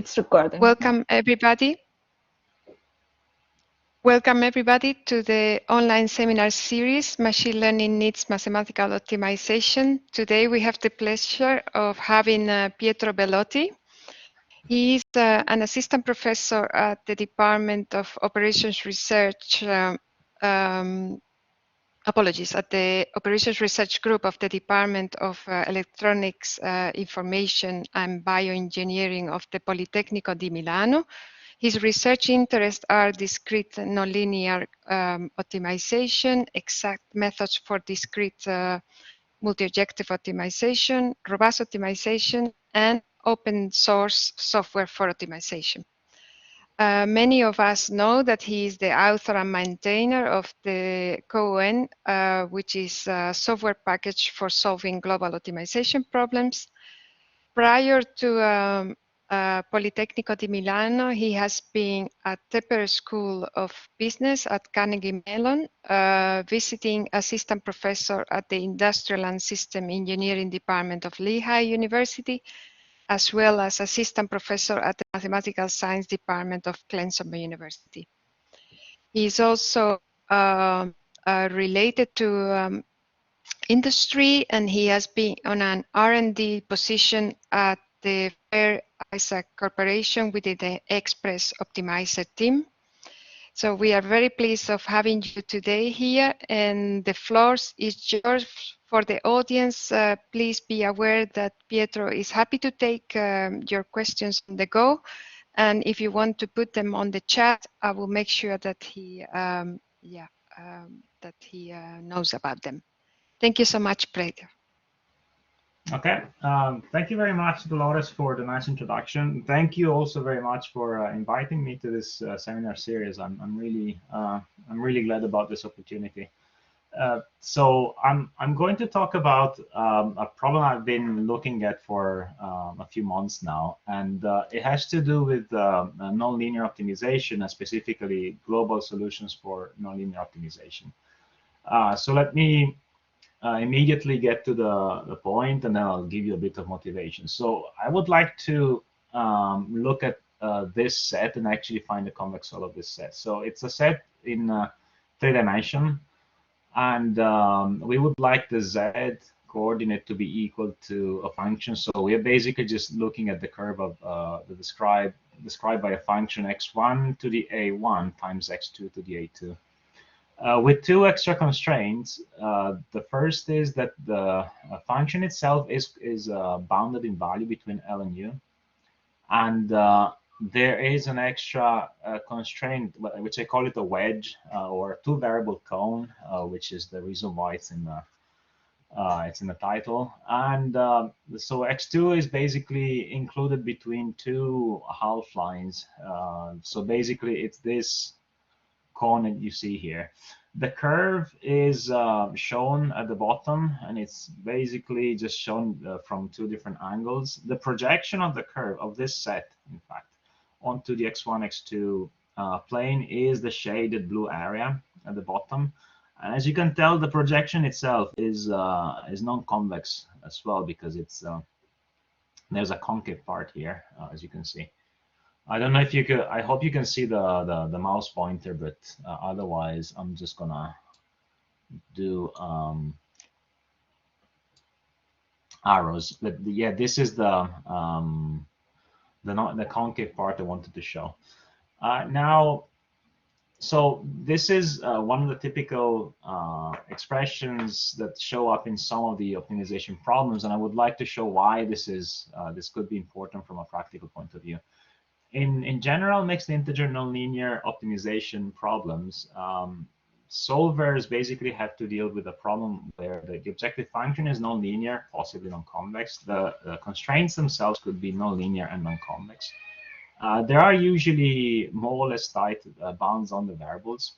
It's recording. Welcome, everybody. Welcome, everybody, to the online seminar series, Machine Learning Needs Mathematical Optimization. Today, we have the pleasure of having Pietro Belotti. He is an assistant professor at the Department of Operations Research, at the Operations Research Group of the Department of Electronics, Information and Bioengineering of the Politecnico di Milano. His research interests are discrete nonlinear optimization, exact methods for discrete multi-objective optimization, robust optimization, and open source software for optimization. Many of us know that he is the author and maintainer of the CON, which is a software package for solving global optimization problems. Prior to Politecnico di Milano, he has been at Tepper School of Business at Carnegie Mellon, visiting assistant professor at the Industrial and System Engineering Department of Lehigh University, as well as assistant professor at the Mathematical Science Department of Clemson University. He is also related to industry, and he has been on an R&D position at the Fair Isaac Corporation within the Express Optimizer team. So we are very pleased of having you today here, and the floor is yours for the audience. Please be aware that Pietro is happy to take your questions on the go, and if you want to put them on the chat, I will make sure that he knows about them. Thank you so much, Pietro. Okay, thank you very much, Dolores, for the nice introduction. Thank you also very much for inviting me to this seminar series. I'm really glad about this opportunity. So I'm going to talk about a problem I've been looking at for a few months now, and it has to do with nonlinear optimization, and specifically global solutions for nonlinear optimization. So let me immediately get to the point, and then I'll give you a bit of motivation. So I would like to look at this set and actually find the convex solve of this set. So it's a set in 3 dimensions, and we would like the z coordinate to be equal to a function. So we are basically just looking at the curve of the described by a function x1 to the a1 times x2 to the a2. With 2 extra constraints. The first is that the function itself is bounded in value between L and U, and there is an extra constraint, which I call it a wedge or 2-variable cone, which is the reason why it's in the title. And so x2 is basically included between 2 half lines. So basically, it's this cone that you see here. The curve is shown at the bottom, and it's basically just shown from 2 different angles. The projection of the curve of this set, in fact, onto the x1, x2 plane is the shaded blue area at the bottom. And as you can tell, the projection itself is non-convex as well, because it's there's a concave part here, as you can see. I don't know if you could. I hope you can see the mouse pointer, but otherwise, I'm just gonna do arrows. But yeah, this is the concave part I wanted to show. Now, so this is one of the typical expressions that show up in some of the optimization problems, and I would like to show why this could be important from a practical point of view. In general, mixed integer nonlinear optimization problems, solvers basically have to deal with a problem where the objective function is nonlinear, possibly non-convex. The constraints themselves could be nonlinear and non-convex. There are usually more or less tight bounds on the variables,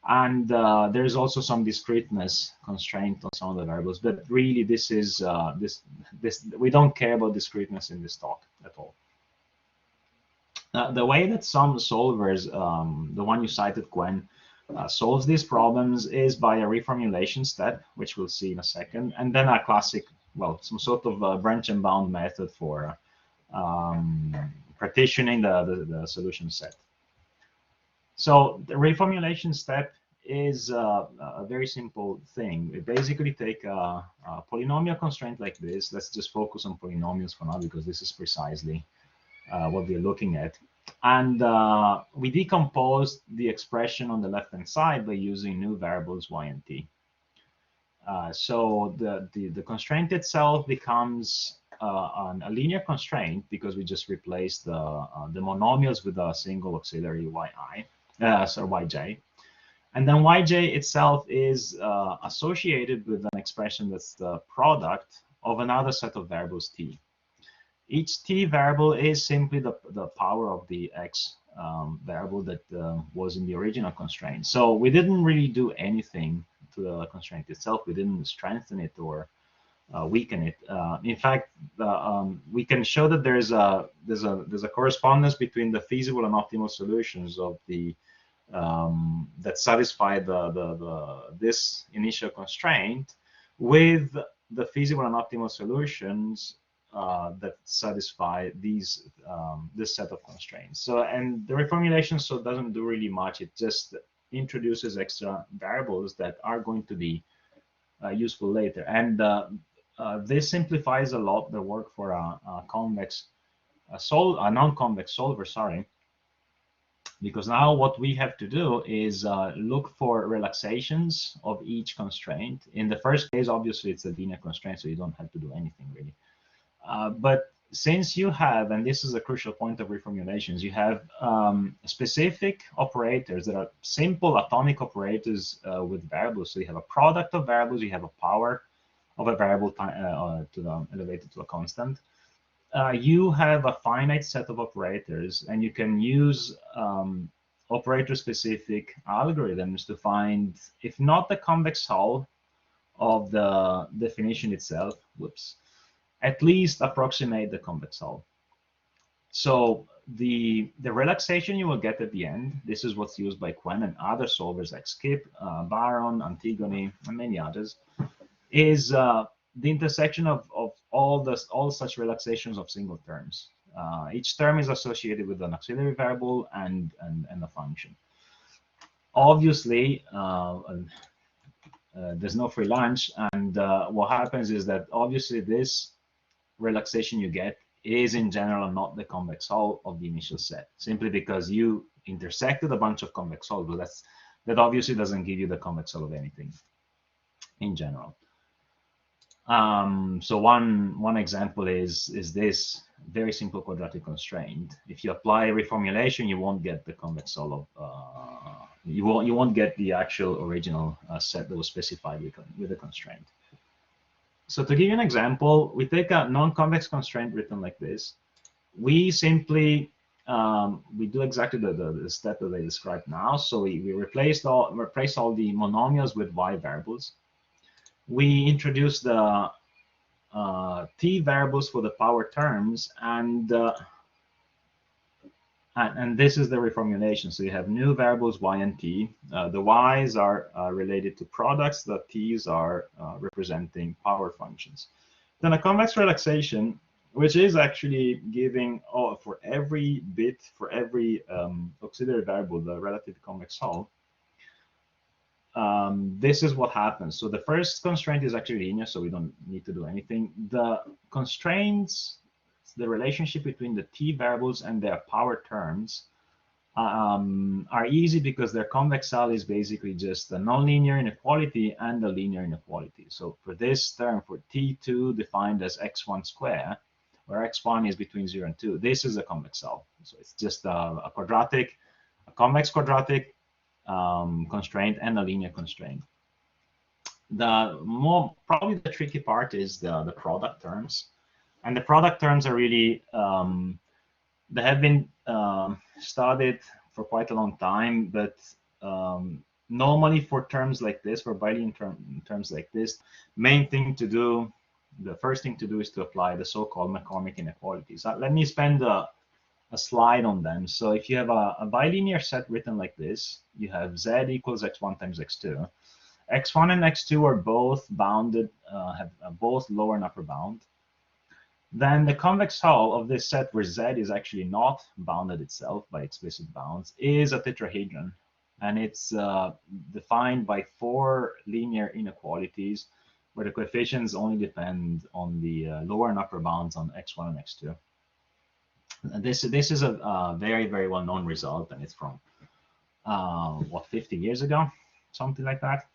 and there's also some discreteness constraint on some of the variables. But really, this is we don't care about discreteness in this talk at all. The way that some solvers, the one you cited, Gwen, solves these problems is by a reformulation step, which we'll see in a second, and then a classic, well, some sort of branch and bound method for partitioning the solution set. So the reformulation step is a very simple thing. We basically take a polynomial constraint like this. Let's just focus on polynomials for now because this is precisely what we're looking at. And we decompose the expression on the left-hand side by using new variables y and t. So the constraint itself becomes a linear constraint because we just replace the monomials with a single auxiliary yj. And then yj itself is associated with an expression that's the product of another set of variables t. Each t variable is simply the power of the x variable that was in the original constraint. So we didn't really do anything to the constraint itself. We didn't strengthen it or weaken it. In fact, we can show that there's a correspondence between the feasible and optimal solutions of the that satisfy this initial constraint with the feasible and optimal solutions that satisfy these this set of constraints. So, and the reformulation so doesn't do really much. It just introduces extra variables that are going to be useful later. And this simplifies a lot the work for a non-convex solver. Sorry. Because now what we have to do is look for relaxations of each constraint. In the first case, obviously, it's a linear constraint, so you don't have to do anything really. But since you have, and this is a crucial point of reformulations, you have specific operators that are simple atomic operators with variables. So you have a product of variables, you have a power of a variable elevated to a constant. You have a finite set of operators, and you can use operator-specific algorithms to find, if not the convex hull of the definition itself, at least approximate the convex hull. So the relaxation you will get at the end, this is what's used by Quen and other solvers like Skip, Baron, Antigone, and many others, is the intersection of all such relaxations of single terms. Each term is associated with an auxiliary variable and a function. Obviously, there's no free lunch, and what happens is that obviously this relaxation you get is in general not the convex hull of the initial set, simply because you intersected a bunch of convex hulls, but that obviously doesn't give you the convex hull of anything in general. So one example is this very simple quadratic constraint. If you apply reformulation, you won't get the convex hull of you won't get the actual original set that was specified with the constraint. So to give you an example, we take a non-convex constraint written like this. We simply we do exactly the step that I described now. So we replace all the monomials with y variables. We introduce the t variables for the power terms, and this is the reformulation. So you have new variables y and t. The y's are related to products. The t's are representing power functions. Then a convex relaxation, which is actually giving for every bit, for every auxiliary variable, the relative convex hull. This is what happens. So the first constraint is actually linear, so we don't need to do anything. The constraints, the relationship between the t variables and their power terms are easy because their convex hull is basically just a nonlinear inequality and a linear inequality. So for this term, for t2 defined as x1 square, where x1 is between 0 and 2, this is a convex hull. So it's just a convex quadratic constraint and a linear constraint. Probably the tricky part is the product terms, and the product terms are really they have been studied for quite a long time, but normally for terms like this, for bilinear terms like this, the first thing to do is to apply the so-called McCormick inequalities. Let me spend a slide on them. So if you have a bilinear set written like this, you have z equals x1 times x2. x1 and x2 are both bounded, have both lower and upper bound. then the convex hull of this set where Z is actually not bounded itself by explicit bounds is a tetrahedron. And it's defined by 4 linear inequalities where the coefficients only depend on the lower and upper bounds on x1 and x2. And this is a very, very well-known result, and it's from, what, 50 years ago? Something like that.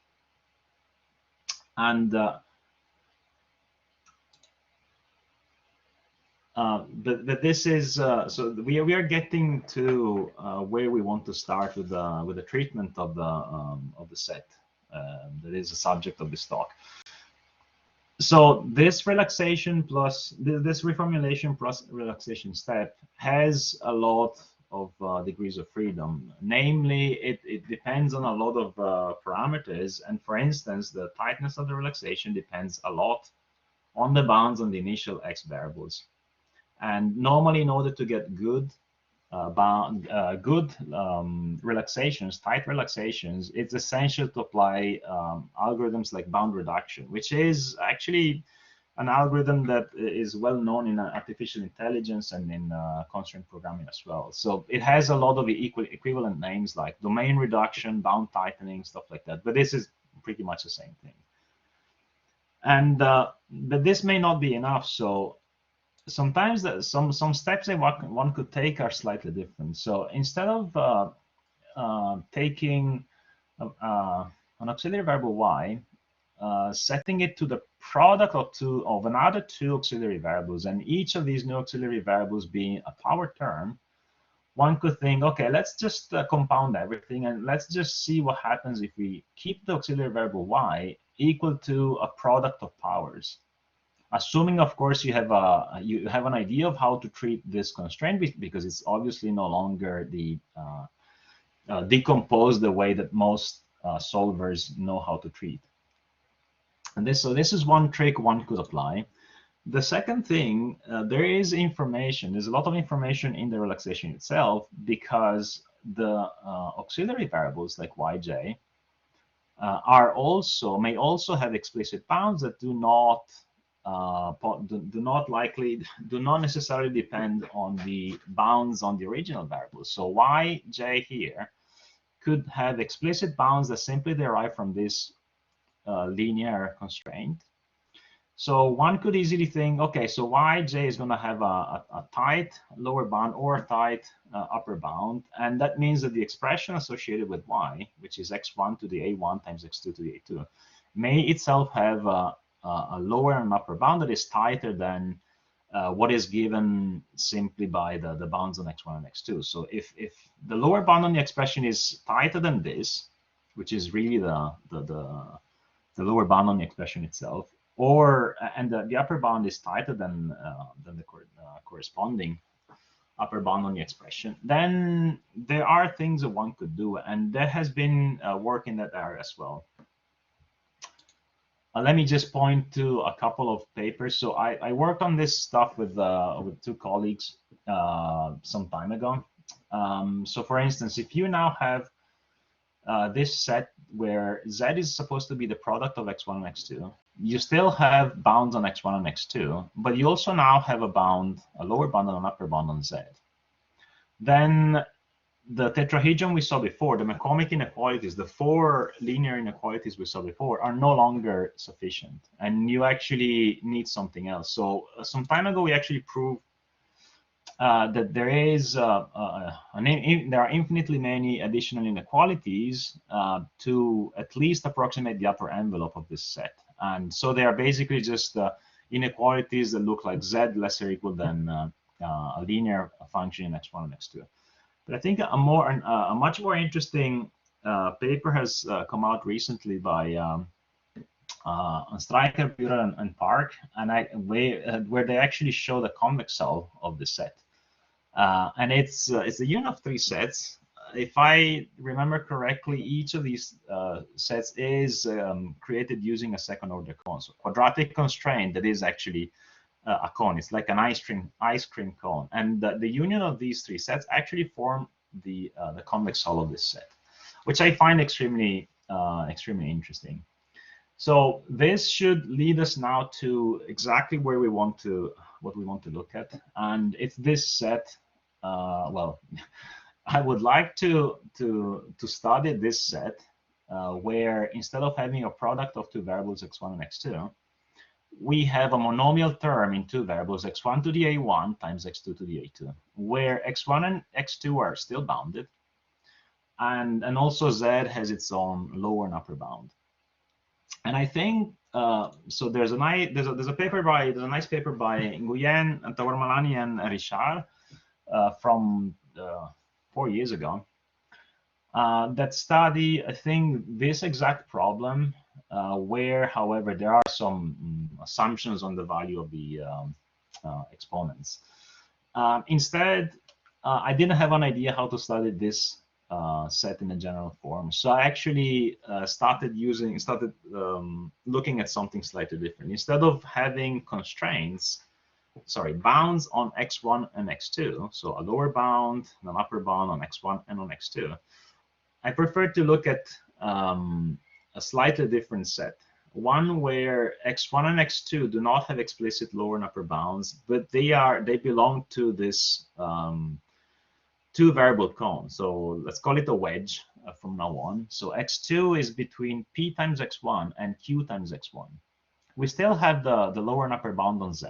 And but this is so we are getting to where we want to start with the treatment of the set that is the subject of this talk. So this relaxation plus this reformulation plus relaxation step has a lot of degrees of freedom. Namely, it depends on a lot of parameters, and for instance, the tightness of the relaxation depends a lot on the bounds on the initial x variables. And normally, in order to get good relaxations, tight relaxations, it's essential to apply algorithms like bound reduction, which is actually an algorithm that is well known in artificial intelligence and in constraint programming as well. So it has a lot of equivalent names like domain reduction, bound tightening, stuff like that. But this is pretty much the same thing. And but this may not be enough. So sometimes some steps that one could take are slightly different. So instead of taking an auxiliary variable y, setting it to the product of another 2 auxiliary variables, and each of these new auxiliary variables being a power term, one could think, okay, let's just compound everything, and let's just see what happens if we keep the auxiliary variable y equal to a product of powers. Assuming, of course, you have an idea of how to treat this constraint, because it's obviously no longer the decomposed the way that most solvers know how to treat. And this is one trick one could apply. The second thing, there is information. There's a lot of information in the relaxation itself, because the auxiliary variables like yj may also have explicit bounds that do not necessarily depend on the bounds on the original variables. So yj here could have explicit bounds that simply derive from this linear constraint. So one could easily think, okay, so yj is going to have a tight lower bound or a tight upper bound, and that means that the expression associated with y, which is x1 to the a1 times x2 to the a2, may itself have a lower and upper bound that is tighter than what is given simply by the bounds on x1 and x2. So if the lower bound on the expression is tighter than this, which is really the lower bound on the expression itself, and the upper bound is tighter than the corresponding upper bound on the expression, then there are things that one could do, and there has been work in that area as well. Let me just point to a couple of papers. So I worked on this stuff with 2 colleagues some time ago. So for instance, if you now have this set where z is supposed to be the product of x1 and x2, you still have bounds on x1 and x2, but you also now have a lower bound and an upper bound on z. Then the tetrahedron we saw before, the McCormick inequalities, the 4 linear inequalities we saw before, are no longer sufficient, and you actually need something else. So some time ago, we actually proved that there are infinitely many additional inequalities to at least approximate the upper envelope of this set. And so they are basically just inequalities that look like z lesser or equal than a linear function in x1 and x2. But I think a much more interesting paper has come out recently by Stryker, Pietro, and Park, and where they actually show the convex hull of the set. And it's a union of 3 sets. If I remember correctly, each of these sets is created using a second-order cone, so quadratic constraint that is actually a cone. It's like an ice cream cone, and the union of these 3 sets actually form the convex hull of this set, which I find extremely interesting. So this should lead us now to exactly where we want to what we want to look at, and it's this set. Well, I would like to study this set where instead of having a product of two variables x1 and x2, we have a monomial term in two variables x1 to the a1 times x2 to the a2, where x1 and x2 are still bounded, and also z has its own lower and upper bound. And I think so. There's a nice paper by Nguyen, Tawarmalani, and Richard from 4 years ago that study, I think, this exact problem, where, however, there are some assumptions on the value of the exponents. Instead, I didn't have an idea how to study this set in a general form, so I actually started looking at something slightly different. Instead of having bounds on x1 and x2, so a lower bound and an upper bound on x1 and on x2, I prefer to look at a slightly different set, one where x1 and x2 do not have explicit lower and upper bounds, but they belong to this two variable cone. So let's call it a wedge from now on. So x2 is between p times x1 and q times x1. We still have the lower and upper bound on z,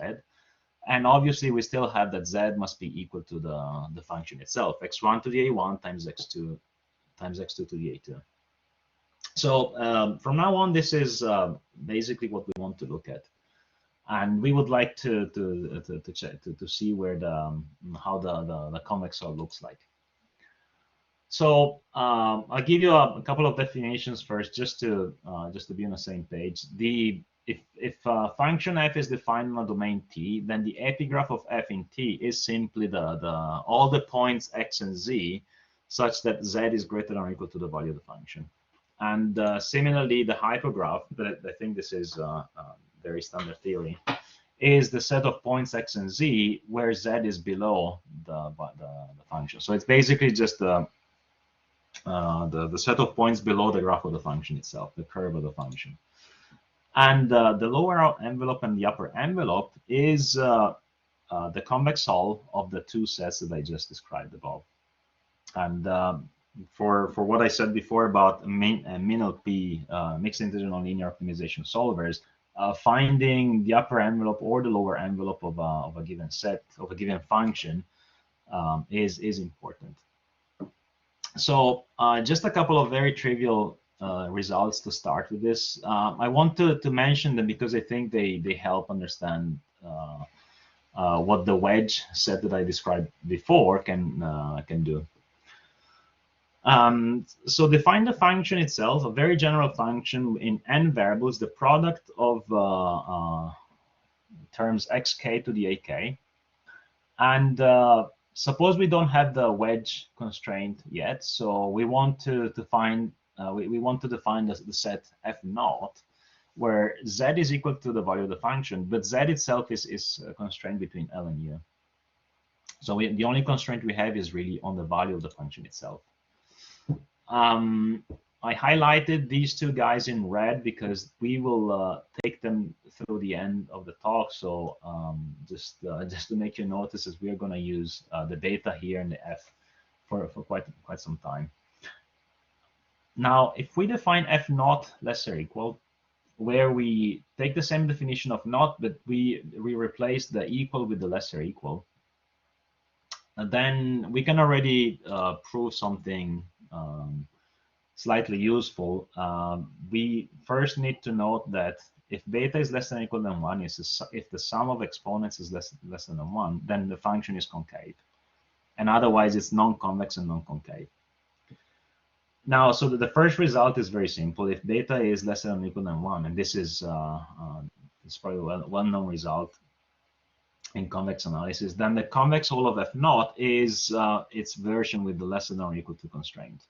and obviously we still have that z must be equal to the function itself, x1 to the a1 times x2 to the a2. So from now on, this is basically what we want to look at, and we would like to see where how the convex solve looks like. So I'll give you a couple of definitions first, just to be on the same page. If function f is defined on a domain T, then the epigraph of f in T is simply all the points x and z, such that z is greater than or equal to the value of the function. And similarly, the hypergraph, but I think this is very standard theory, is the set of points x and z where z is below the function. So it's basically just the set of points below the graph of the function itself, the curve of the function. And the lower envelope and the upper envelope is the convex solve of the two sets that I just described above. And for what I said before about MinLP, mixed integer nonlinear optimization solvers, finding the upper envelope or the lower envelope of a given set, of a given function, is important. So just a couple of very trivial results to start with this. I want to mention them because I think they help understand what the wedge set that I described before can do. So define the function itself, a very general function in n variables, the product of terms xk to the ak. And suppose we don't have the wedge constraint yet, so we want to define the set f naught, where z is equal to the value of the function, but z itself is constrained between L and U. So the only constraint we have is really on the value of the function itself. I highlighted these two guys in red because we will take them through the end of the talk. So just to make you notice, as we are going to use the beta here and the f for quite some time. Now, if we define f naught less or equal, where we take the same definition of naught, but we replace the equal with the lesser equal, and then we can already prove something slightly useful. We first need to note that if beta is less than or equal than 1, if the sum of exponents is less than 1, then the function is concave. And otherwise, it's non-convex and non-concave. Now, so the first result is very simple. If beta is less than or equal than 1, and this is probably a well-known result in convex analysis, then the convex whole of f naught is its version with the less than or equal to constraint.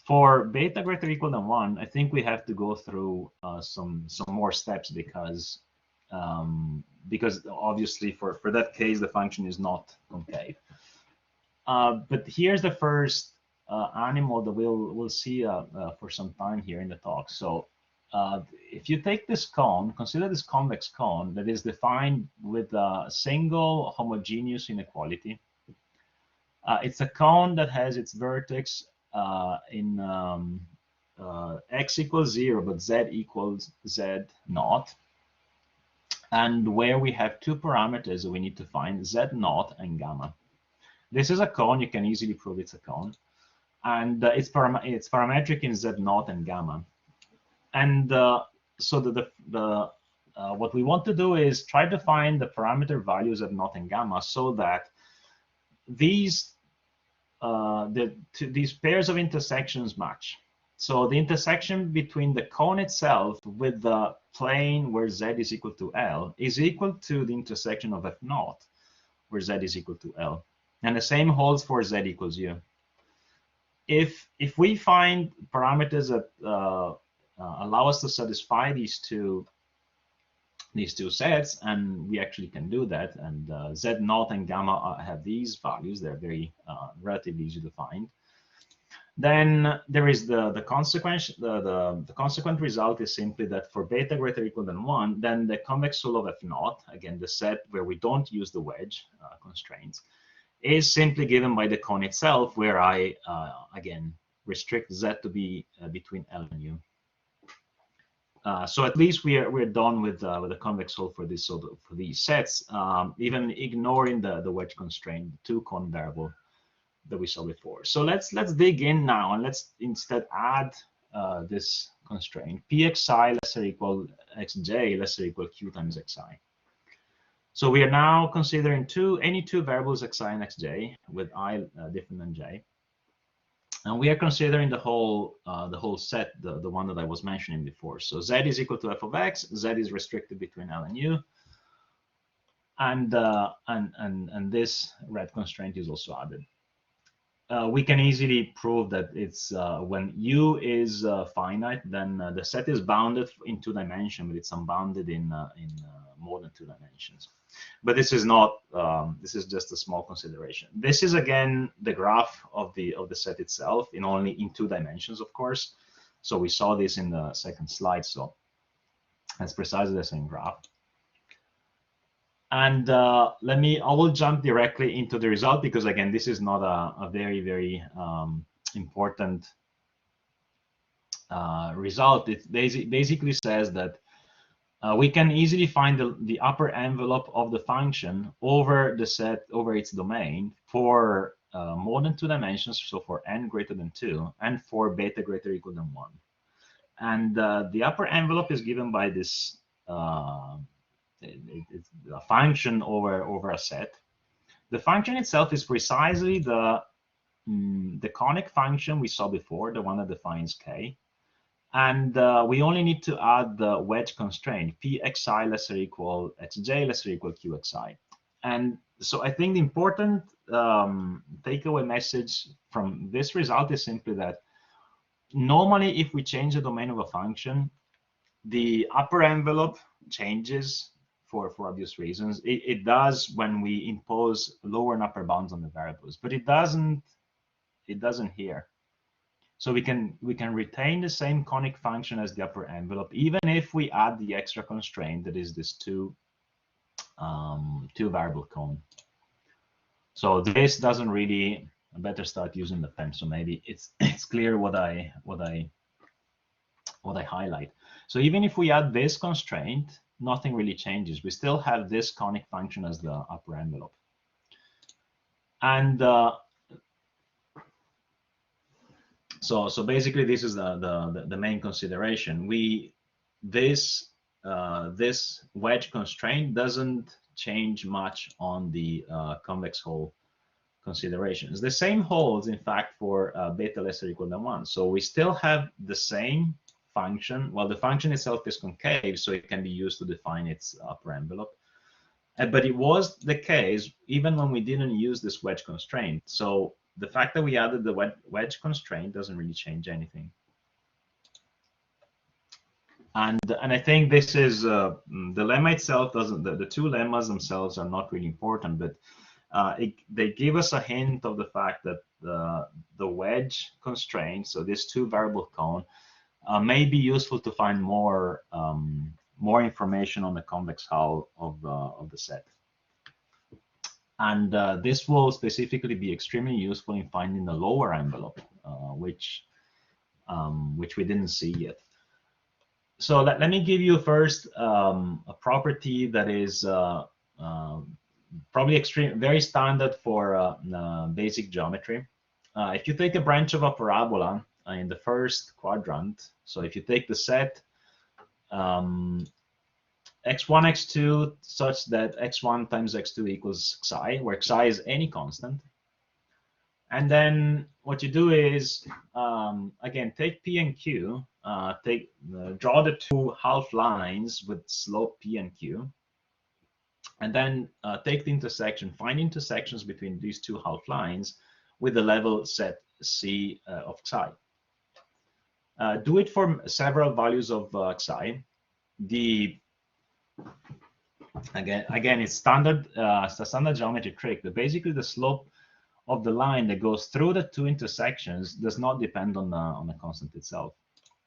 For beta greater or equal than 1, I think we have to go through some more steps because obviously for that case the function is not concave. But here's the first animal that we'll see for some time here in the talk. So if you take this cone, consider this convex cone that is defined with a single homogeneous inequality. It's a cone that has its vertex in x equals 0, but z equals z naught. And where we have two parameters that we need to find, z naught and gamma. This is a cone. You can easily prove it's a cone. And it's parametric in z naught and gamma. And so what we want to do is try to find the parameter values at naught and gamma so that these these pairs of intersections match. So the intersection between the cone itself with the plane where z is equal to L is equal to the intersection of f naught where z is equal to L. And the same holds for z equals u. If we find parameters that allow us to satisfy these two sets, and we actually can do that, and z naught and gamma have these values, they're very relatively easy to find, then there is the consequent result is simply that for beta greater or equal than 1, then the convex hull of f naught, again the set where we don't use the wedge constraints, is simply given by the cone itself, where I again restrict z to be between L and U. So at least we're done with the convex hull for this for these sets, even ignoring the wedge constraint, the two cone variable that we saw before. So let's dig in now, and let's instead add this constraint, pxi less or equal xj less or equal q times xi. So we are now considering any two variables xi and xj with I different than j. And we are considering the whole set, the one that I was mentioning before. So z is equal to f of x, z is restricted between L and U, and this red constraint is also added. We can easily prove that it's when U is finite, then the set is bounded in 2 dimensions, but it's unbounded in more than 2 dimensions. But this is not. This is just a small consideration. This is again the graph of the set itself, only in 2 dimensions, of course. So we saw this in the second slide. So that's precisely the same graph. And I will jump directly into the result, because again, this is not a very, very important result. It basically says that we can easily find the upper envelope of the function over the set, over its domain, for more than 2 dimensions, so for n greater than 2, and for beta greater or equal than 1. And the upper envelope is given by this it's a function over a set. The function itself is precisely the conic function we saw before, the one that defines k. And we only need to add the wedge constraint, pxi less or equal xj less or equal qxi. And so I think the important takeaway message from this result is simply that normally if we change the domain of a function, the upper envelope changes for obvious reasons. It does when we impose lower and upper bounds on the variables, but it doesn't here. So we can retain the same conic function as the upper envelope, even if we add the extra constraint that is this two variable cone. So this doesn't really. I better start using the pen, so maybe it's clear what I highlight. So even if we add this constraint, nothing really changes. We still have this conic function as the upper envelope. And so basically this is the main consideration. This wedge constraint doesn't change much on the convex hull considerations. The same holds, in fact, for beta less or equal than 1. So we still have the same function. Well, the function itself is concave, so it can be used to define its upper envelope. But it was the case even when we didn't use this wedge constraint. So the fact that we added the wedge constraint doesn't really change anything. And I think this is the lemma itself doesn't. The 2 lemmas themselves are not really important, but they give us a hint of the fact that the wedge constraint, so this 2 variable cone, may be useful to find more more information on the convex hull of the set. And this will specifically be extremely useful in finding the lower envelope, which we didn't see yet. So let me give you first a property that is probably very standard for basic geometry. If you take a branch of a parabola in the first quadrant, so if you take the set x1, x2 such that x1 times x2 equals xi, where xi is any constant, and then what you do is, again, take P and Q, draw the two half lines with slope P and Q, and then take the intersection, find intersections between these two half lines with the level set C of xi. Do it for several values of xi. Again, it's standard. It's a standard geometry trick. But basically, the slope of the line that goes through the two intersections does not depend on the constant itself.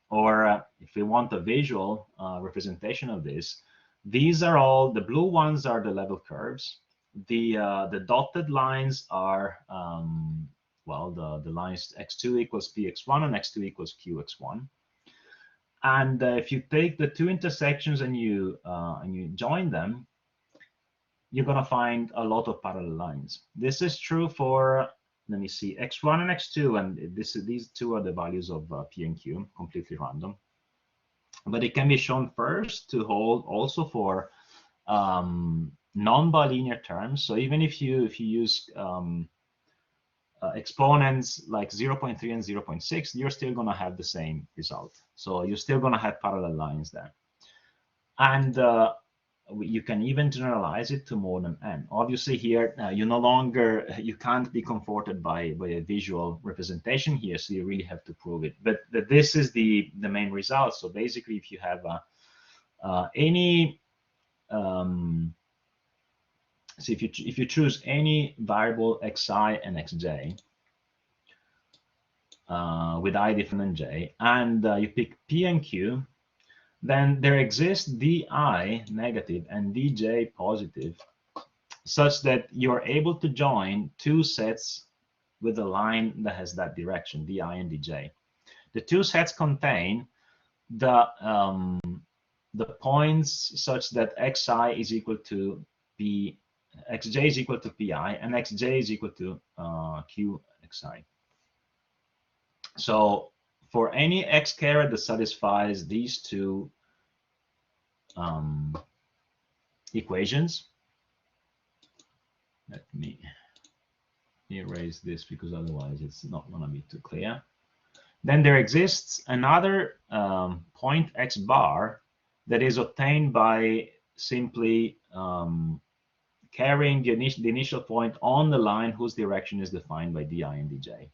Or if we want a visual representation of this, these are all, the blue ones are the level curves. The dotted lines are, well, the lines x2 equals px1 and x2 equals qx1. And if you take the two intersections and you join them, you're going to find a lot of parallel lines. This is true for, let me see, x1 and x2, and these two are the values of p and q, completely random. But it can be shown first to hold also for non-bilinear terms. So even if you use exponents like 0.3 and 0.6, you're still going to have the same result. So you're still going to have parallel lines there. And you can even generalize it to more than n. Obviously here, you can't be comforted by a visual representation here, so you really have to prove it. But this is the main result. So basically, if you have any, so if you choose any variable xi and xj with I different than j, and you pick p and q, then there exists di negative and dj positive, such that you're able to join two sets with a line that has that direction, di and dj. The two sets contain the points such that xi is equal to p, xj is equal to pi, and xj is equal to qxi. So for any x caret that satisfies these two equations, let me erase this because otherwise it's not going to be too clear. Then there exists another point x bar that is obtained by simply carrying the initial point on the line whose direction is defined by di and dj.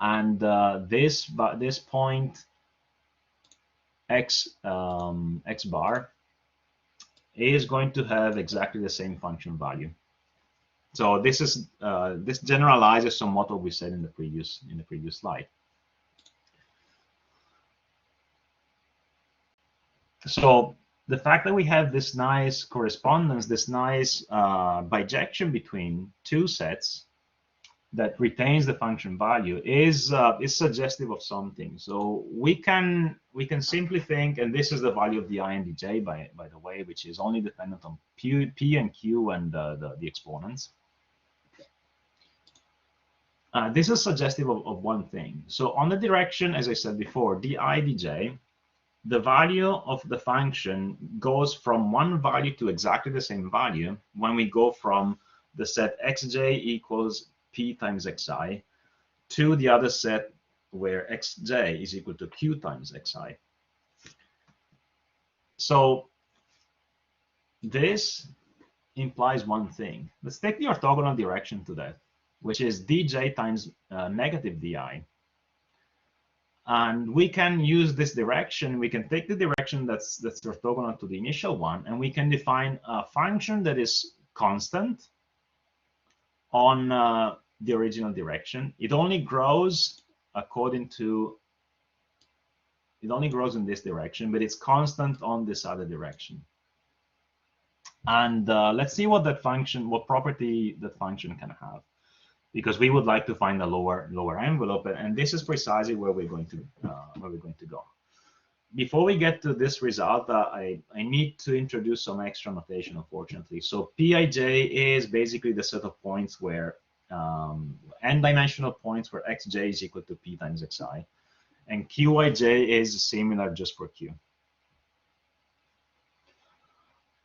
And this point x bar is going to have exactly the same function value. So this generalizes somewhat what we said in the previous slide. So the fact that we have this nice correspondence, this nice bijection between two sets that retains the function value is suggestive of something. So we can simply think, and this is the value of the I and dj, by the way, which is only dependent on p and q and the exponents. This is suggestive of one thing. So on the direction, as I said before, di dj, the value of the function goes from one value to exactly the same value when we go from the set xj equals p times xi to the other set where xj is equal to q times xi. So this implies one thing. Let's take the orthogonal direction to that, which is dj times negative di. And we can use this direction. We can take the direction that's orthogonal to the initial one, and we can define a function that is constant on the original direction. It only grows according to It only grows in this direction, but it's constant on this other direction. And let's see what that function, what property that function can have, because we would like to find a lower envelope, and this is precisely where we're going to go. Before we get to this result, I need to introduce some extra notation, unfortunately. So Pij is basically the set of points where n-dimensional points where xj is equal to p times xi, and Qij is similar just for q.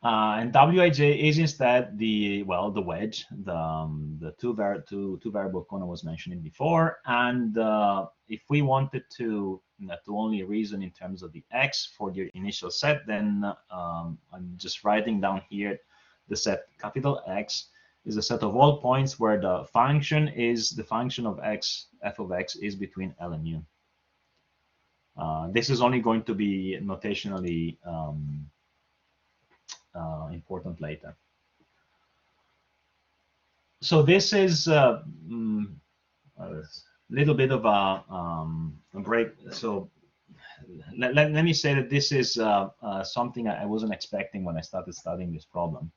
And Wij is instead the wedge, the two variable cone I was mentioning before. And if we wanted to only reason in terms of the x for the initial set, then I'm just writing down here the set capital X is a set of all points where the function of x, f of x, is between L and U. This is only going to be notationally important later. So this is a little bit of a break. So let me say that this is something I wasn't expecting when I started studying this problem.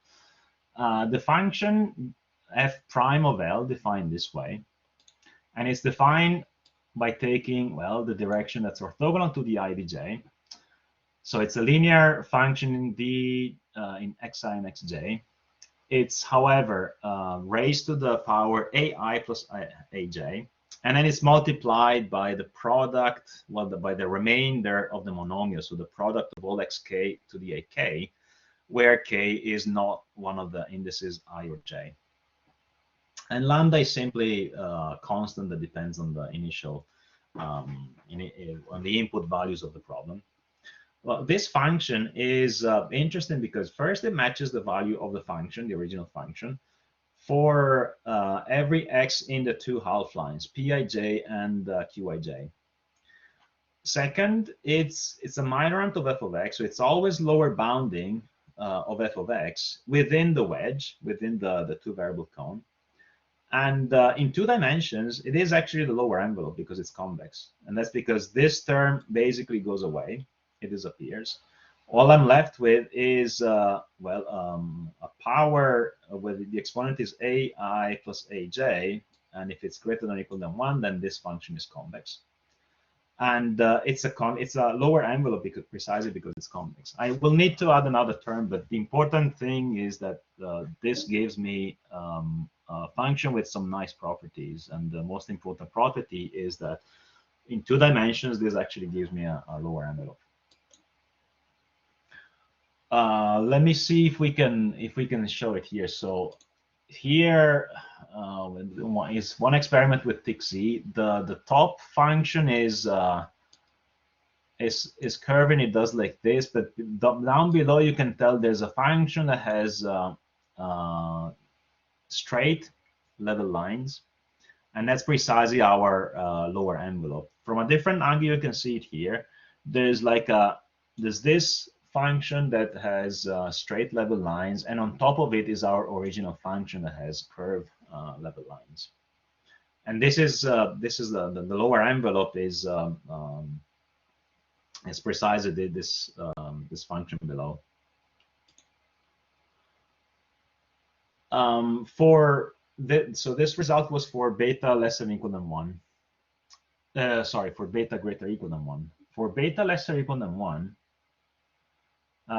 The function f prime of L defined this way, and it's defined by taking, well, the direction that's orthogonal to the Ibj. So it's a linear function indeed in xi and xj. It's, however, raised to the power ai plus aj, and then it's multiplied by the product, well, by the remainder of the monomial, so the product of all xk to the ak, where k is not one of the indices I or j. And lambda is simply a constant that depends on the initial, on the input values of the problem. Well, this function is interesting because first it matches the value of the function, the original function, for every x in the two half lines, Pij and Qij. Second, it's a minorant of f of x, so it's always lower bounding of f of x within the wedge, within the two variable cone. And in 2 dimensions, it is actually the lower envelope because it's convex. And that's because this term basically goes away. It disappears. All I'm left with is, a power where the exponent is ai plus aj. And if it's greater than or equal than 1, then this function is convex. And it's a lower envelope precisely because it's convex. I will need to add another term, but the important thing is that this gives me a function with some nice properties. And the most important property is that in 2 dimensions, this actually gives me a lower envelope. Let me see if we can show it here. So here is one experiment with TIC-Z. The top function is curving. It does like this, but down below you can tell there's a function that has straight level lines, and that's precisely our lower envelope. From a different angle, you can see it here. There's this function that has straight level lines, and on top of it is our original function that has curved level lines. And this is the lower envelope is precisely this function below. So this result was for beta less than or equal than 1. For beta greater or equal than 1. For beta less or equal than 1,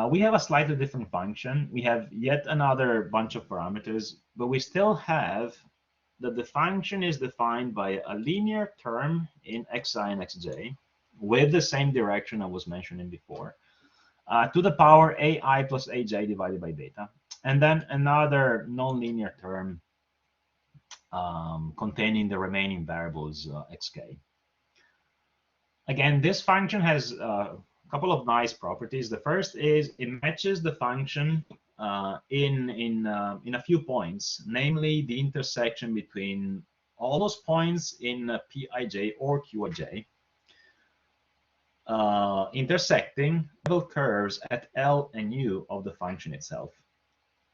we have a slightly different function. We have yet another bunch of parameters, but we still have that the function is defined by a linear term in xi and xj with the same direction I was mentioning before, to the power ai plus aj divided by beta, and then another nonlinear term containing the remaining variables xk. Again, this function has a couple of nice properties. The first is it matches the function in a few points, namely the intersection between all those points in Pij or Qij, intersecting level curves at L and U of the function itself.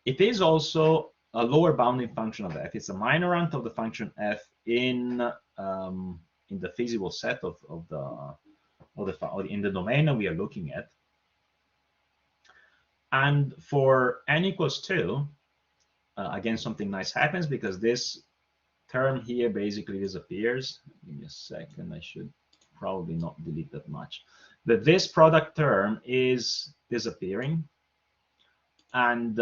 It is also a lower bounding function of f. It's a minorant of the function f in the feasible set of or in the domain that we are looking at. And for n equals 2, again, something nice happens because this term here basically disappears. Give me a second. I should probably not delete that much. But this product term is disappearing. And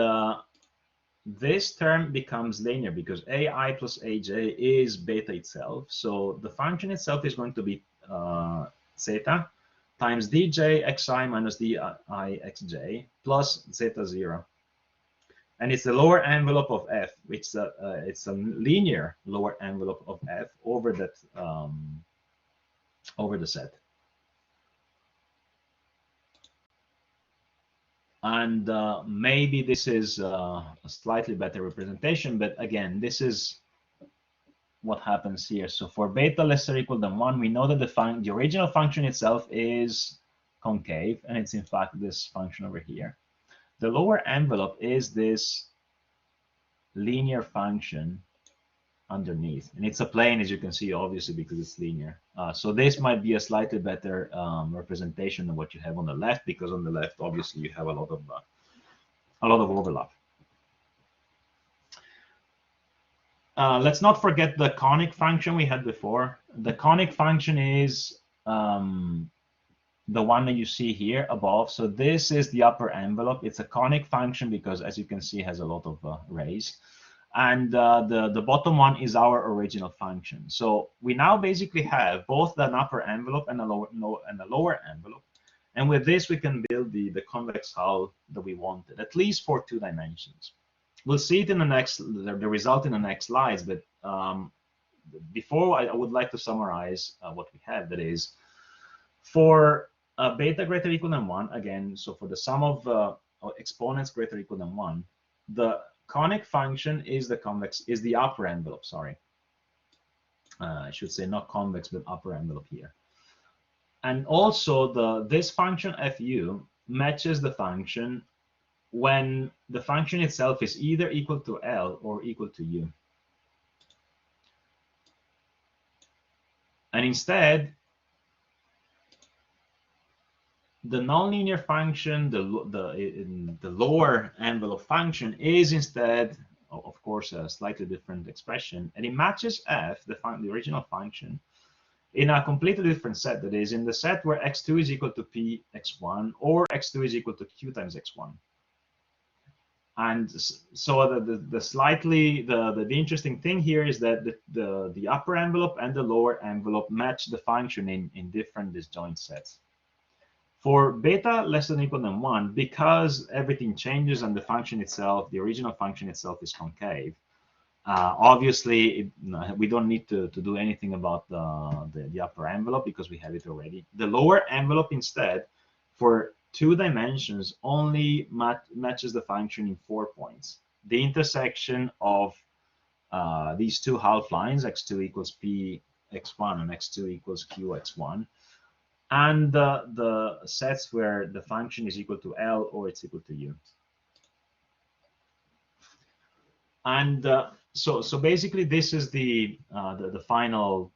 this term becomes linear because ai plus aj is beta itself. So the function itself is going to be zeta times dj xi minus di xj plus zeta 0. And it's the lower envelope of f, which it's a linear lower envelope of f over that over the set. And maybe this is a slightly better representation, but again, this is what happens here. So for beta less or equal than 1, we know that the original function itself is concave, and it's in fact this function over here. The lower envelope is this linear function underneath, and it's a plane, as you can see, obviously, because it's linear. So this might be a slightly better representation than what you have on the left, because on the left, obviously, you have a lot of overlap. Let's not forget the conic function we had before. The conic function is the one that you see here above. So this is the upper envelope. It's a conic function because, as you can see, it has a lot of rays. And the bottom one is our original function. So we now basically have both an upper envelope and a lower envelope. And with this, we can build the convex hull that we wanted, at least for 2 dimensions. We'll see it in the result in the next slides. But before, I would like to summarize what we have. That is, for beta greater or equal than 1, again, so for the sum of exponents greater or equal than 1, the conic function is the upper envelope, sorry. I should say not convex, but upper envelope here. And also this function fu matches the function when the function itself is either equal to L or equal to U. And instead, the nonlinear function, the lower envelope function, is instead, of course, a slightly different expression, and it matches f, the original function, in a completely different set. That is, in the set where x2 is equal to p x1 or x2 is equal to q times x1. And so the interesting thing here is that the upper envelope and the lower envelope match the function in different disjoint sets. For beta less than or equal than 1, because everything changes and the function itself, the original function itself, is concave, obviously we don't need to do anything about the upper envelope because we have it already. The lower envelope instead, for 2 dimensions, only matches the function in 4 points. The intersection of these 2 half lines, x2 equals p x1 and x2 equals q x1, and the sets where the function is equal to L or it's equal to U. And so basically, this is the final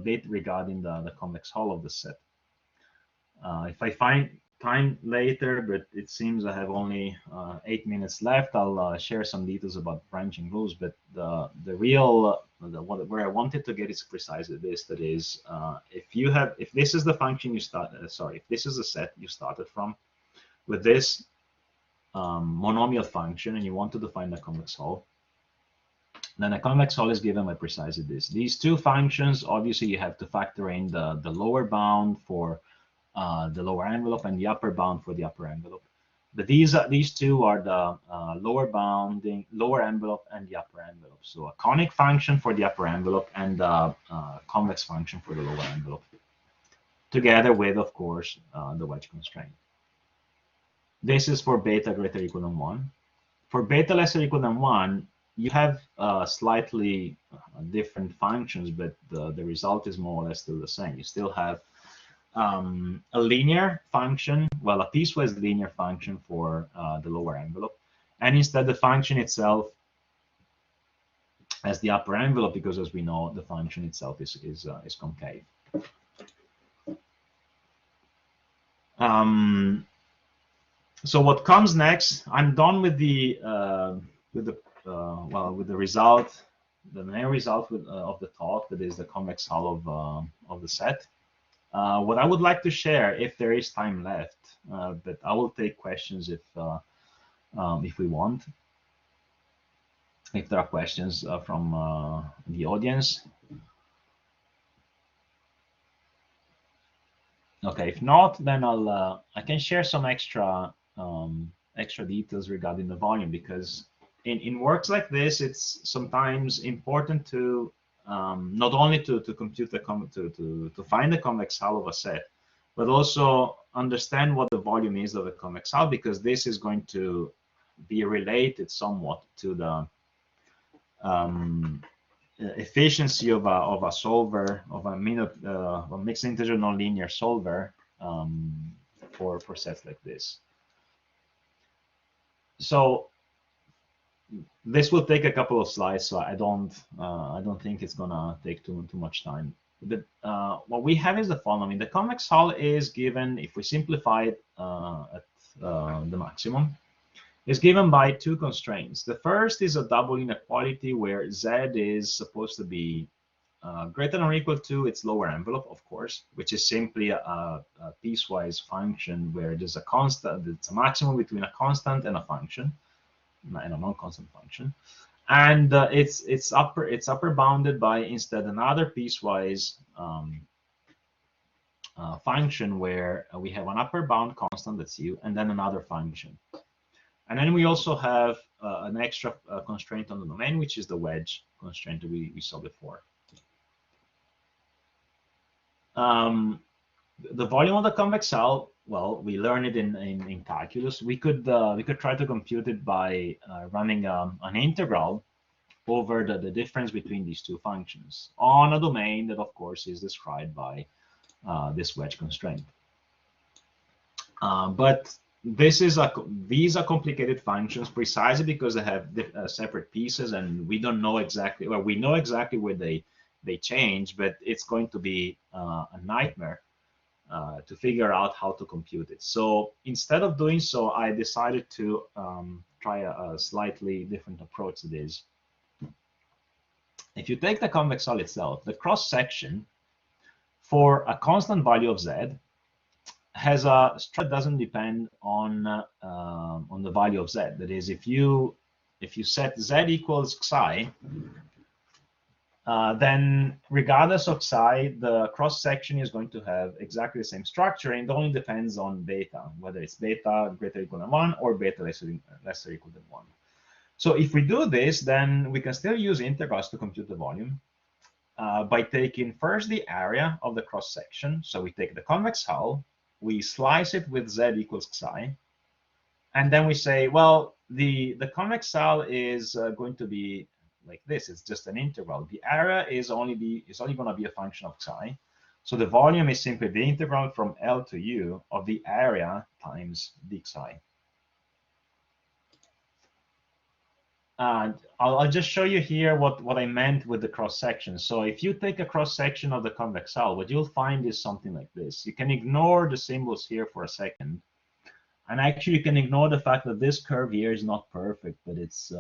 bit regarding the convex hull of the set. If I find time later, but it seems I have only 8 minutes left, I'll share some details about branching rules. But where I wanted to get is precisely this. That is, if this is the function you if this is the set you started from with this monomial function, and you want to define the convex hull, then the convex hull is given by precisely this. These 2 functions, obviously, you have to factor in the lower bound for the lower envelope and the upper bound for the upper envelope. But these 2 are the lower envelope and the upper envelope. So a conic function for the upper envelope and a convex function for the lower envelope, together with, of course, the wedge constraint. This is for beta greater or equal than 1. For beta less or equal than 1, you have slightly different functions, but the result is more or less still the same. You still have a linear function, well, a piecewise linear function for the lower envelope, and instead the function itself as the upper envelope, because as we know, the function itself is concave. So what comes next? I'm done with the result, the main result of the talk, that is the convex hull of the set. What I would like to share, if there is time left, but I will take questions if we want, if there are questions from the audience. Okay, if not, then I can share some extra details regarding the volume, because in works like this, it's sometimes important to not only to compute the to find the convex hull of a set, but also understand what the volume is of the convex hull, because this is going to be related somewhat to the efficiency of a solver, of a mixed integer nonlinear solver for sets like this. So this will take a couple of slides, so I don't think it's gonna take too much time. But what we have is the following: the convex hull is given, if we simplify it at the maximum, is given by two constraints. The first is a double inequality where z is supposed to be greater than or equal to its lower envelope, of course, which is simply a piecewise function where there's a constant, it's a maximum between a constant and a function, and a non-constant function, and it's upper bounded by instead another piecewise function where we have an upper bound constant, that's u, and then another function. And then we also have an extra constraint on the domain, which is the wedge constraint that we saw before. The volume of the convex hull, well, we learned it in calculus. We could try to compute it by running an integral over the difference between these two functions on a domain that, of course, is described by this wedge constraint. But these are complicated functions precisely because they have separate pieces, and we don't know exactly, well, we know exactly where they change, but it's going to be a nightmare to figure out how to compute it. So instead of doing so, I decided to try a slightly different approach to this. If you take the convex hull itself, the cross section for a constant value of z has a structure that doesn't depend on the value of z. That is, if you set z equals psi, then regardless of psi, the cross section is going to have exactly the same structure, and it only depends on beta, whether it's beta greater or equal than 1 or beta lesser or equal than 1. So if we do this, then we can still use integrals to compute the volume by taking first the area of the cross section. So we take the convex hull, we slice it with z equals psi, and then we say, well, the convex hull is going to be like this. It's just an integral. The area is only going to be a function of psi. So the volume is simply the integral from L to U of the area times d psi. And I'll just show you here what I meant with the cross section. So if you take a cross section of the convex hull, what you'll find is something like this. You can ignore the symbols here for a second. And actually, you can ignore the fact that this curve here is not perfect, but it's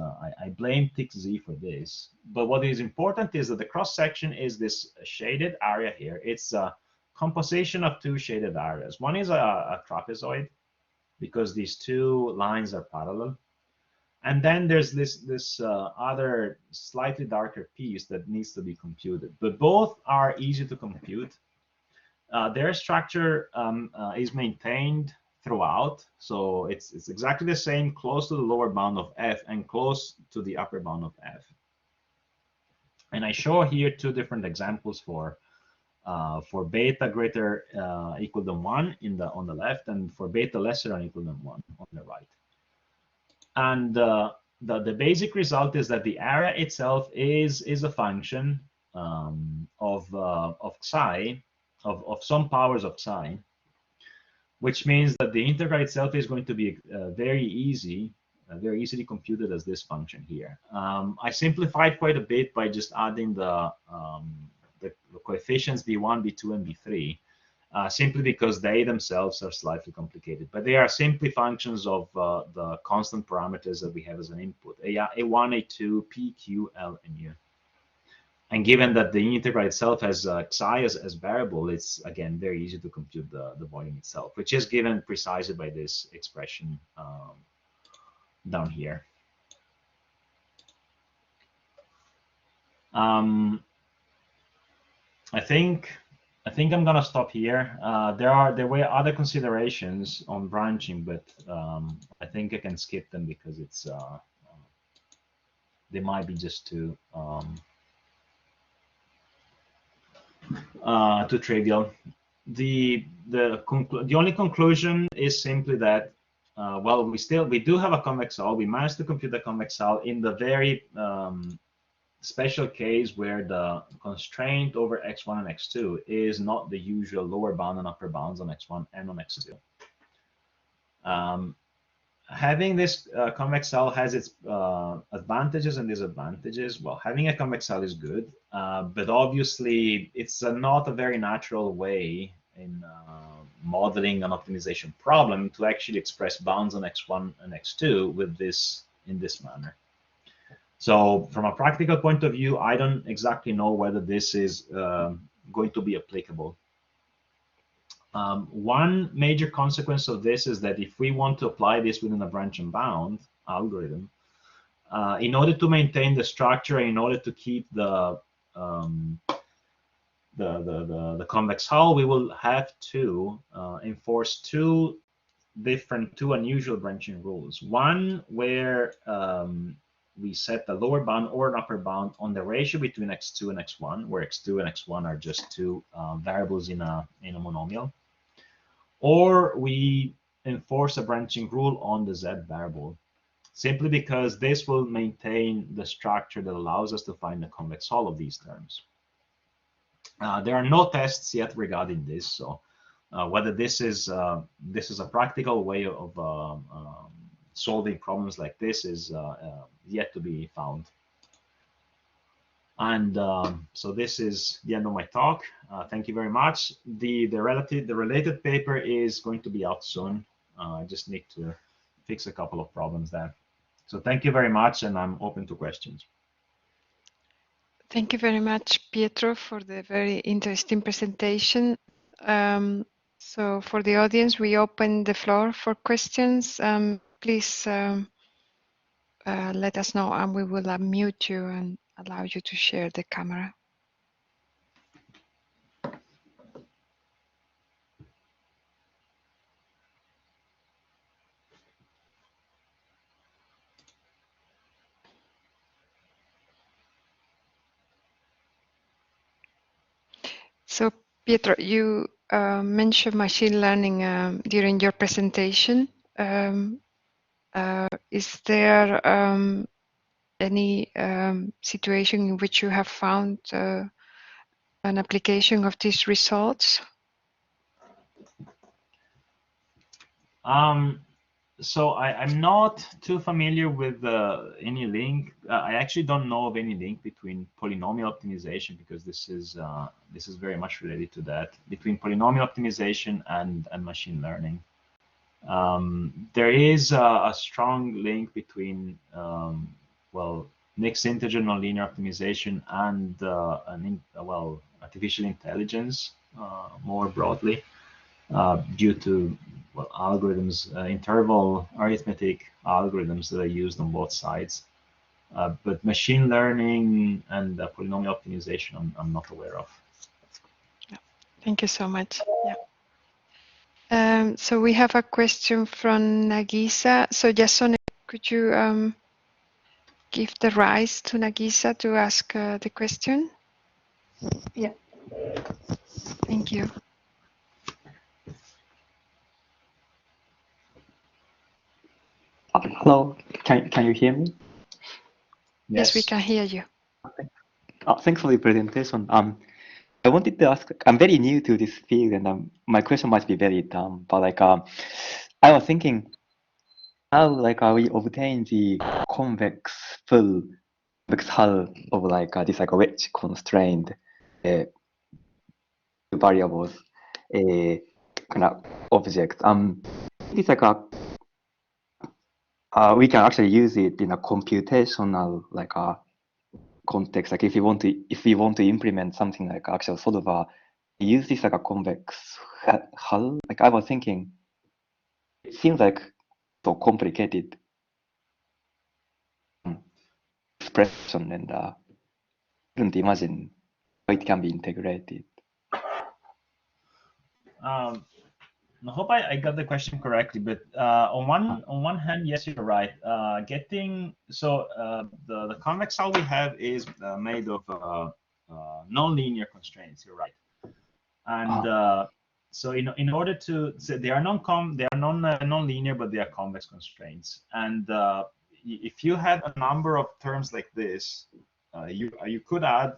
I blame TXZ for this. But what is important is that the cross section is this shaded area here. It's a composition of two shaded areas. One is a trapezoid, because these two lines are parallel. And then there's this other slightly darker piece that needs to be computed. But both are easy to compute. Their structure is maintained throughout, so it's exactly the same, close to the lower bound of f and close to the upper bound of f. And I show here two different examples for beta greater equal than 1 on the left, and for beta lesser than equal than 1 on the right. And the basic result is that the area itself is a function of psi, of some powers of psi, which means that the integral itself is going to be very easily computed as this function here. I simplified quite a bit by just adding the coefficients b1, b2, and b3. simply because they themselves are slightly complicated. But they are simply functions of the constant parameters that we have as an input, A1, A2, P, Q, L, and U. And given that the integral itself has xi as variable, it's, again, very easy to compute the volume itself, which is given precisely by this expression down here. I think I'm gonna stop here. There were other considerations on branching, but I think I can skip them because it's they might be just too trivial. The only conclusion is simply that well, we do have a convex hull. We managed to compute the convex hull in the very special case where the constraint over x1 and x2 is not the usual lower bound and upper bounds on x1 and on x2. Having this convex hull has its advantages and disadvantages. Well, having a convex hull is good, but obviously it's not a very natural way in modeling an optimization problem to actually express bounds on x1 and x2 with this in this manner. So from a practical point of view, I don't exactly know whether this is going to be applicable. One major consequence of this is that if we want to apply this within a branch and bound algorithm, in order to maintain the structure, in order to keep the convex hull, we will have to enforce two unusual branching rules. One where we set the lower bound or an upper bound on the ratio between x2 and x1, where x2 and x1 are just two variables in a monomial, or we enforce a branching rule on the z variable, simply because this will maintain the structure that allows us to find the convex hull of these terms. There are no tests yet regarding this, so whether this is a practical way of solving problems like this is yet to be found. And so this is the end of my talk. Thank you very much. The related paper is going to be out soon. I just need to fix a couple of problems there. So thank you very much, and I'm open to questions. Thank you very much, Pietro, for the very interesting presentation. So for the audience, we open the floor for questions. Please let us know, and we will unmute you and allow you to share the camera. So, Pietro, you mentioned machine learning during your presentation. Is there any situation in which you have found an application of these results? So I'm not too familiar with any link. I actually don't know of any link between polynomial optimization, because this is very much related to that, between polynomial optimization and machine learning. There is a strong link between well, mixed integer nonlinear optimization and well, artificial intelligence more broadly, due to well, algorithms, interval arithmetic algorithms that are used on both sides. But machine learning and polynomial optimization, I'm not aware of. Yeah. Thank you so much. Yeah. So we have a question from Nagisa. So Jasone, could you give the rise to Nagisa to ask the question? Yeah. Thank you. Hello, can you hear me? Yes, we can hear you. Okay. Thanks for the presentation. I wanted to ask, I'm very new to this field, and my question might be very dumb, but like I was thinking, how we obtain the full convex hull of like this like wedge constrained variables. kind of objects. It's like a we can actually use it in a computational like a context. Like if we want to implement something like actual solver, use this like a convex hull. Like I was thinking, it seems like so complicated expression, and couldn't imagine how it can be integrated. I hope I got the question correctly, but on one hand, yes, you're right. The convex hull we have is made of non-linear constraints. You're right, and so in order to they are non-linear, but they are convex constraints. And if you had a number of terms like this, you could add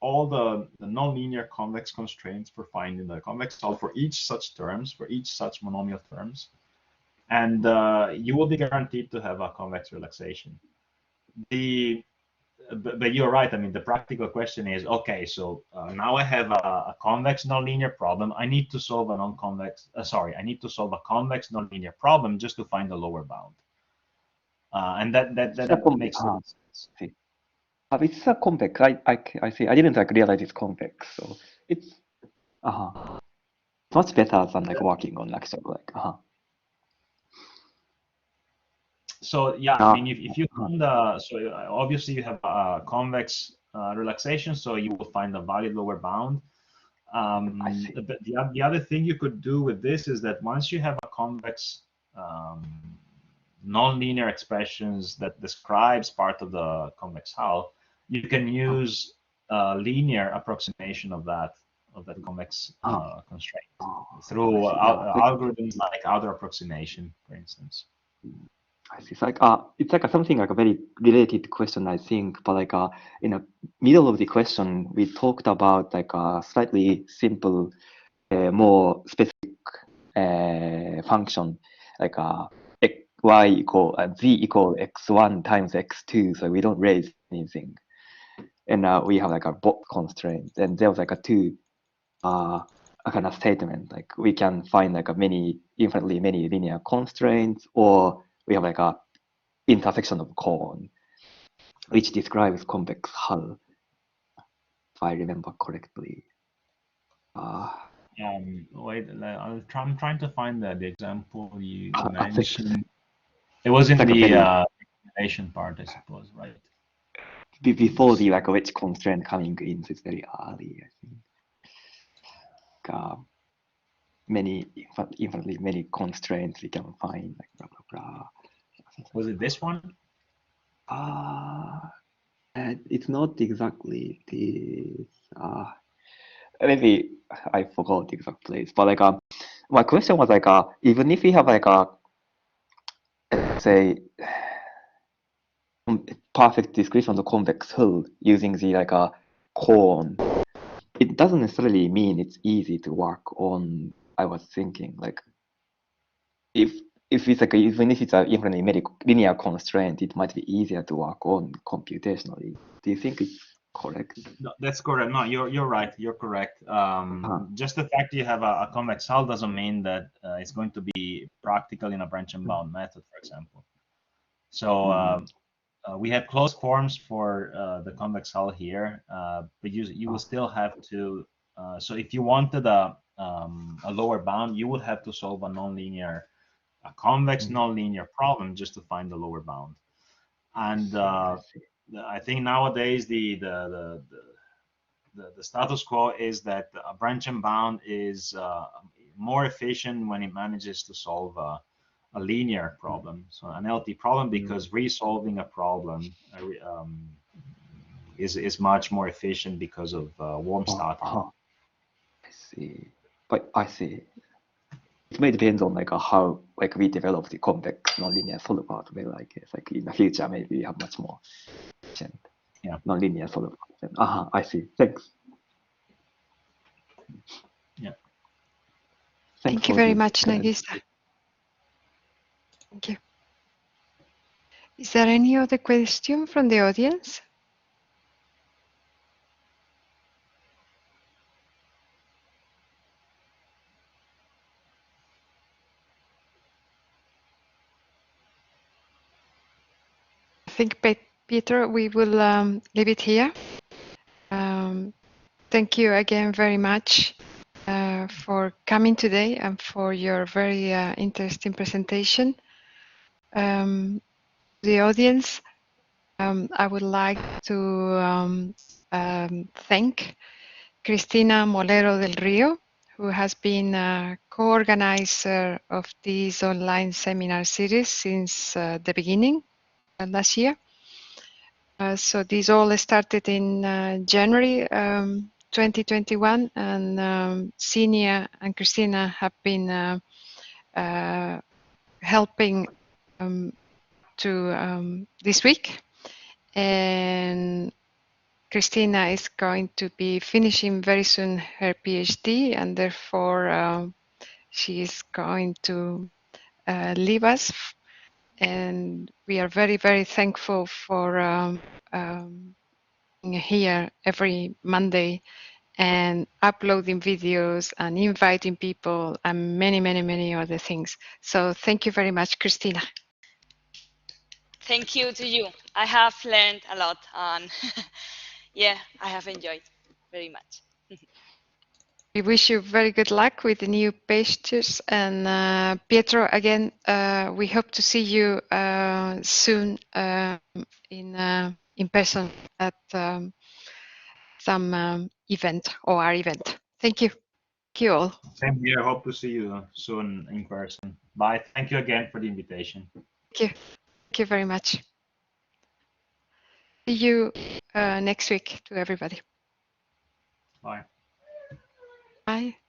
all the non-linear convex constraints for finding the convex hull for each such terms, for each such monomial terms, and you will be guaranteed to have a convex relaxation. But you're right. I mean, the practical question is, okay, so now I have a convex nonlinear problem. I need to solve a I need to solve a convex nonlinear problem just to find the lower bound, and that makes sense. It's a convex. I see. I didn't like realize it's convex, so it's much better than like working on actual like So yeah, I mean, if you find obviously you have a convex relaxation, so you will find a valid lower bound. But the other thing you could do with this is that once you have a convex nonlinear expressions that describes part of the convex hull, you can use a linear approximation of that convex constraint through algorithms like outer approximation, for instance. I see. It's like something like a very related question, I think, but like in the middle of the question, we talked about like a slightly simple, more specific function, like y equal z equal x1 times x2, so we don't raise anything, and we have like a box constraint, and there was like a two a kind of statement, like we can find like infinitely many linear constraints, or we have like a intersection of cone, which describes convex hull, if I remember correctly. Wait, I'm trying to find the example you mentioned. It was in like the explanation part, I suppose, right? Before the like wedge constraint coming in, so it's very early, I think. Infinitely many constraints we can find, like blah blah blah. Was it this one? It's not exactly this. Maybe I forgot the exact place, but like my question was like even if we have like let's say perfect description of the convex hull using the like a cone, it doesn't necessarily mean it's easy to work on. I was thinking like if it's like even if it's an infinitely many linear constraint, it might be easier to work on computationally. Do you think it's correct? No, that's correct. No, you're right. You're correct. Just the fact you have a convex hull doesn't mean that it's going to be practical in a branch and bound method, for example. So we have closed forms for the convex hull here, but you will still have to. So if you wanted a lower bound, you would have to solve a convex nonlinear problem just to find the lower bound. And I think nowadays the status quo is that a branch and bound is more efficient when it manages to solve a linear problem, so an LT problem, because resolving a problem is much more efficient because of warm starting. I see, but I see. It may depend on like how like we develop the convex nonlinear solver. Maybe like it's like in the future maybe we have much more efficient nonlinear solver. I see. Thanks. Yeah. Thank you very much, Nagisa. Thank you. Is there any other question from the audience? think, Pietro, we will leave it here. Thank you again very much for coming today and for your very interesting presentation. The audience, I would like to thank Cristina Molero del Rio, who has been a co-organizer of this online seminar series since the beginning last year. So this all started in January 2021, and Sinia and Cristina have been helping to this week, and Cristina is going to be finishing very soon her PhD, and therefore she is going to leave us. And we are very, very thankful for being here every Monday and uploading videos and inviting people and many, many, many other things. So thank you very much, Cristina. Thank you to you. I have learned a lot, and yeah, I have enjoyed very much. We wish you very good luck with the new pages, and Pietro, again, we hope to see you soon in person at some event or our event. Thank you. Thank you all. Same here. Hope to see you soon in person. Bye. Thank you again for the invitation. Thank you. Thank you very much. See you next week to everybody. Bye. Bye.